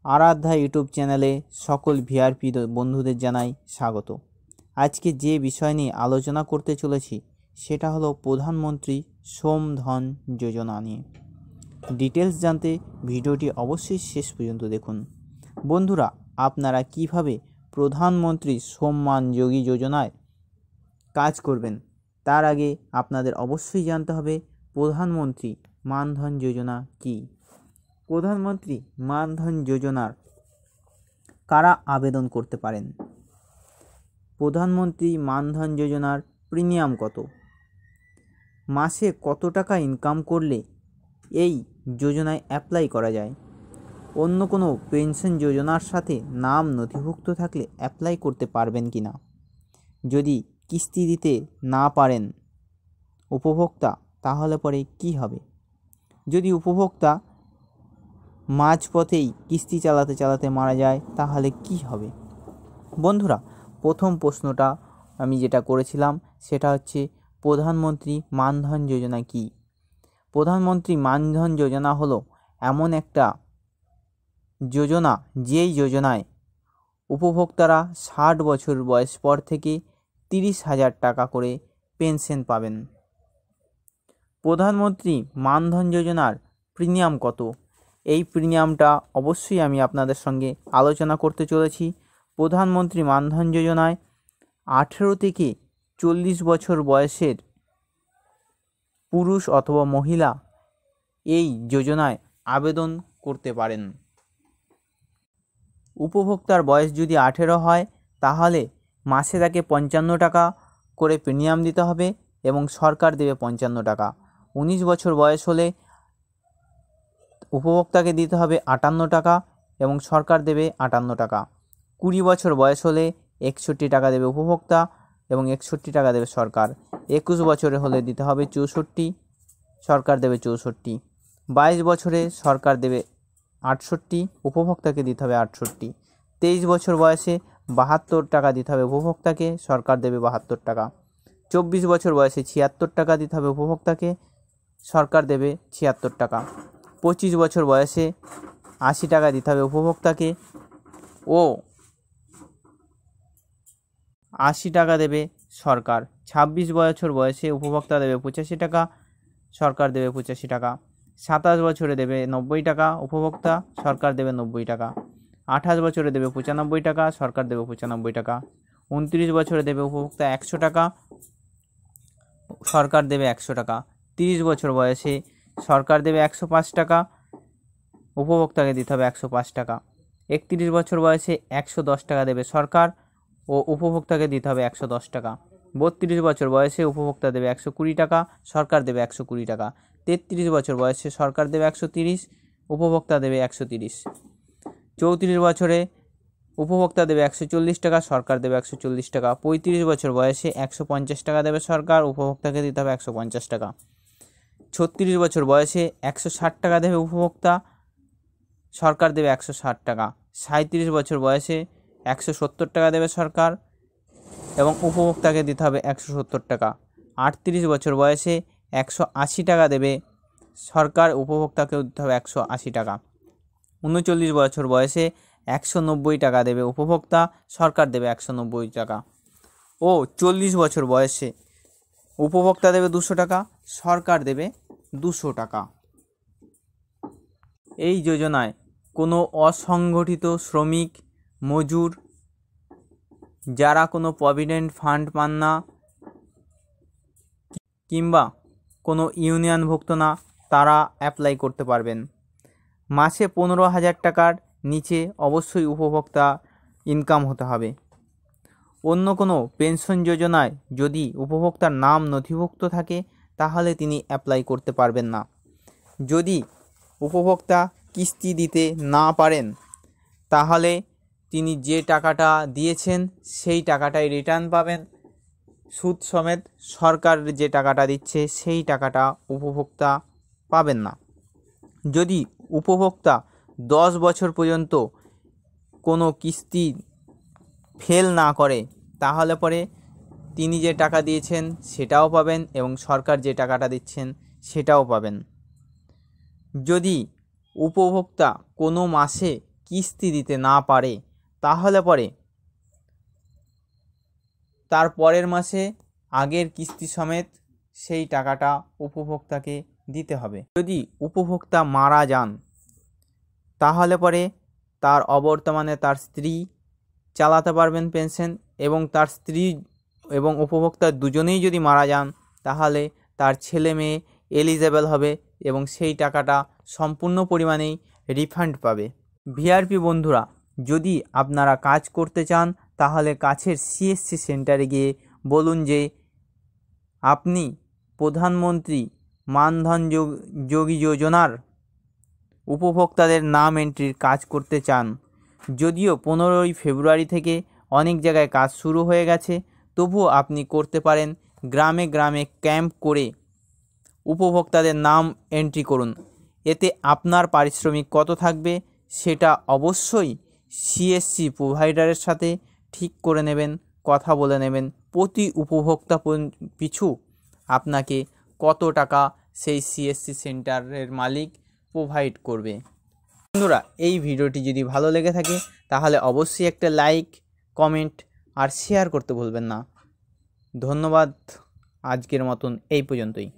আরাধ্যা YouTube চ্যানেলে সকল VRP বন্ধুদের জানাই স্বাগত। আজকে যে বিষয় নিয়ে আলোচনা করতে চলেছি সেটা হলো প্রধানমন্ত্রী শ্রম ধন যোজনা নিয়ে। ডিটেলস জানতে ভিডিওটি অবশ্যই শেষ পর্যন্ত দেখুন। বন্ধুরা, আপনারা কিভাবে প্রধানমন্ত্রী সম্মান যোগী যোজনায় কাজ করবেন তার আগে আপনাদের অবশ্যই জানতে হবে প্রধানমন্ত্রী মানধন যোজনা কী। প্রধানমন্ত্রী মানধন যোজনার কারা আবেদন করতে পারেন? প্রধানমন্ত্রী মানধন যোজনার প্রিমিয়াম কত? মাসে কত টাকা ইনকাম করলে এই যোজনায় অ্যাপ্লাই করা যায়? অন্য কোনো পেনশন যোজনার সাথে নাম নথিভুক্ত থাকলে অ্যাপ্লাই করতে পারবেন কি না? যদি কিস্তি দিতে না পারেন উপভোক্তা, তাহলে পরে কি হবে? যদি উপভোক্তা মাঝপথেই কিস্তি চালাতে চালাতে মারা যায় তাহলে কি হবে? বন্ধুরা, প্রথম প্রশ্নটা আমি যেটা করেছিলাম সেটা হচ্ছে প্রধানমন্ত্রী মানধন যোজনা কি। প্রধানমন্ত্রী মানধন যোজনা হলো এমন একটা যোজনা যেই যোজনায় উপভোক্তারা 60 বছর বয়স পর থেকে 30,000 টাকা করে পেনশন পাবেন। প্রধানমন্ত্রী মানধন যোজনার প্রিমিয়াম কত? এই প্রিমিয়ামটা অবশ্যই আমি আপনাদের সঙ্গে আলোচনা করতে চলেছি। প্রধানমন্ত্রী মানধন যোজনায় 18 থেকে 40 বছর বয়সের পুরুষ অথবা মহিলা এই যোজনায় আবেদন করতে পারেন। উপভোক্তার বয়স যদি 18 হয় তাহলে মাসে তাকে 55 টাকা করে প্রিমিয়াম দিতে হবে এবং সরকার দেবে 55 টাকা। 19 বছর বয়স হলে উপভোক্তাকে দিতে হবে 58 টাকা এবং সরকার দেবে 58 টাকা। 20 বছর বয়স হলে 61 টাকা দেবে উপভোক্তা এবং 61 টাকা দেবে সরকার। 21 বছরে হলে দিতে হবে 64, সরকার দেবে 64। 22 বছরে সরকার দেবে 68, উপভোক্তাকে দিতে হবে 68। 23 বছর বয়সে 72 টাকা দিতে হবে উপভোক্তাকে, সরকার দেবে 72 টাকা। 24 বছর বয়সে 76 টাকা দিতে হবে উপভোক্তাকে, সরকার দেবে 76 টাকা। 25 বছর বয়সে 80 টাকা দিতে হবে উপভোক্তাকে ও 80 টাকা দেবে সরকার। 26 বছর বয়সে উপভোক্তা দেবে 85 টাকা, সরকার দেবে 85 টাকা। 27 বছরে দেবে 90 টাকা উপভোক্তা, সরকার দেবে 90 টাকা। 28 বছরে দেবে 95 টাকা, সরকার দেবে 95 টাকা। 29 বছরে দেবে উপভোক্তা 100 টাকা, সরকার দেবে 100 টাকা। 30 বছর বয়সে সরকার দেবে 105 টাকা, উপভোক্তাকে দিতে হবে 105 টাকা। 31 বছর বয়সে 110 টাকা দেবে সরকার ও উপভোক্তাকে দিতে হবে 110 টাকা। 32 বছর বয়সে উপভোক্তা দেবে 120 টাকা, সরকার দেবে 120 টাকা। 33 বছর বয়সে সরকার দেবে 130, উপভোক্তা দেবে 130। 34 বছরে উপভোক্তা দেবে 140 টাকা, সরকার দেবে 140 টাকা। 35 বছর বয়সে 150 টাকা দেবে সরকার, উপভোক্তাকে দিতে হবে 150 টাকা। 36 বছর বয়সে 160 টাকা দেবে উপভোক্তা, সরকার দেবে 160 টাকা। 37 বছর বয়সে 170 টাকা দেবে সরকার এবং উপভোক্তাকে দিতে হবে 170 টাকা। 38 বছর বয়সে 180 টাকা দেবে সরকার, উপভোক্তাকেও দিতে হবে 180 টাকা। 39 বছর বয়সে 190 টাকা দেবে উপভোক্তা, সরকার দেবে 190 টাকা। ও 40 বছর বয়সে উপভোক্তা দেবে 200 টাকা, সরকার দেবে 200 টাকা। এই যোজনায় কোনো অসংগঠিত শ্রমিক, মজুর, যারা কোনো প্রভিডেন্ট ফান্ড পান না কিংবা কোনো ইউনিয়নভুক্ত না, তারা অ্যাপ্লাই করতে পারবেন। মাসে 15,000 টাকার নিচে অবশ্যই উপভোক্তা ইনকাম হতে হবে। অন্য কোনো পেনশন যোজনায় যদি উপভোক্তার নাম নথিভুক্ত থাকে তাহলে তিনি অ্যাপ্লাই করতে পারবেন না। যদি উপভোক্তা কিস্তি দিতে না পারেন তাহলে তিনি যে টাকাটা দিয়েছেন সেই টাকাটাই রিটার্ন পাবেন, সুদ সমেত। সরকার যে টাকাটা দিচ্ছে সেই টাকাটা উপভোক্তা পাবেন না। যদি উপভোক্তা 10 বছর পর্যন্ত কোনো কিস্তি ফেল না করে তাহলে পরে তিনি যে টাকা দিয়েছেন সেটাও পাবেন এবং সরকার যে টাকাটা দিচ্ছেন সেটাও পাবেন। যদি উপভোক্তা কোনো মাসে কিস্তি দিতে না পারে তাহলে পরে তার পরের মাসে আগের কিস্তি সমেত সেই টাকাটা উপভোক্তাকে দিতে হবে। যদি উপভোক্তা মারা যান তাহলে পরে তার অবর্তমানে তার স্ত্রী চালাতে পারবেন পেনশন, এবং তার স্ত্রী এবং উপভোক্তা দুজনেই যদি মারা যান তাহলে তার ছেলে মেয়ে এলিজেবল হবে এবং সেই টাকাটা সম্পূর্ণ পরিমাণেই রিফান্ড পাবে। ভিআরপি বন্ধুরা, যদি আপনারা কাজ করতে চান তাহলে কাছের সিএসসি সেন্টারে গিয়ে বলুন যে আপনি প্রধানমন্ত্রী মানধন যোগী যোজনার উপভোক্তাদের নাম এন্ট্রির কাজ করতে চান। যদিও 15ই ফেব্রুয়ারি থেকে অনেক জায়গায় কাজ শুরু হয়ে গেছে, তবুও আপনি করতে পারেন। গ্রামে গ্রামে ক্যাম্প করে উপভোক্তাদের নাম এন্ট্রি করুন। এতে আপনার পারিশ্রমিক কত থাকবে সেটা অবশ্যই সিএসসি প্রোভাইডারের সাথে ঠিক করে নেবেন, কথা বলে নেবেন। প্রতি উপভোক্তা পিছু আপনাকে কত টাকা সেই সিএসসি সেন্টারের মালিক প্রোভাইড করবে। বন্ধুরা, এই ভিডিওটি যদি ভালো লেগে থাকে তাহলে অবশ্যই একটা লাইক, কমেন্ট আর শেয়ার করতে ভুলবেন না। ধন্যবাদ। আজকের মতন এই পর্যন্তই।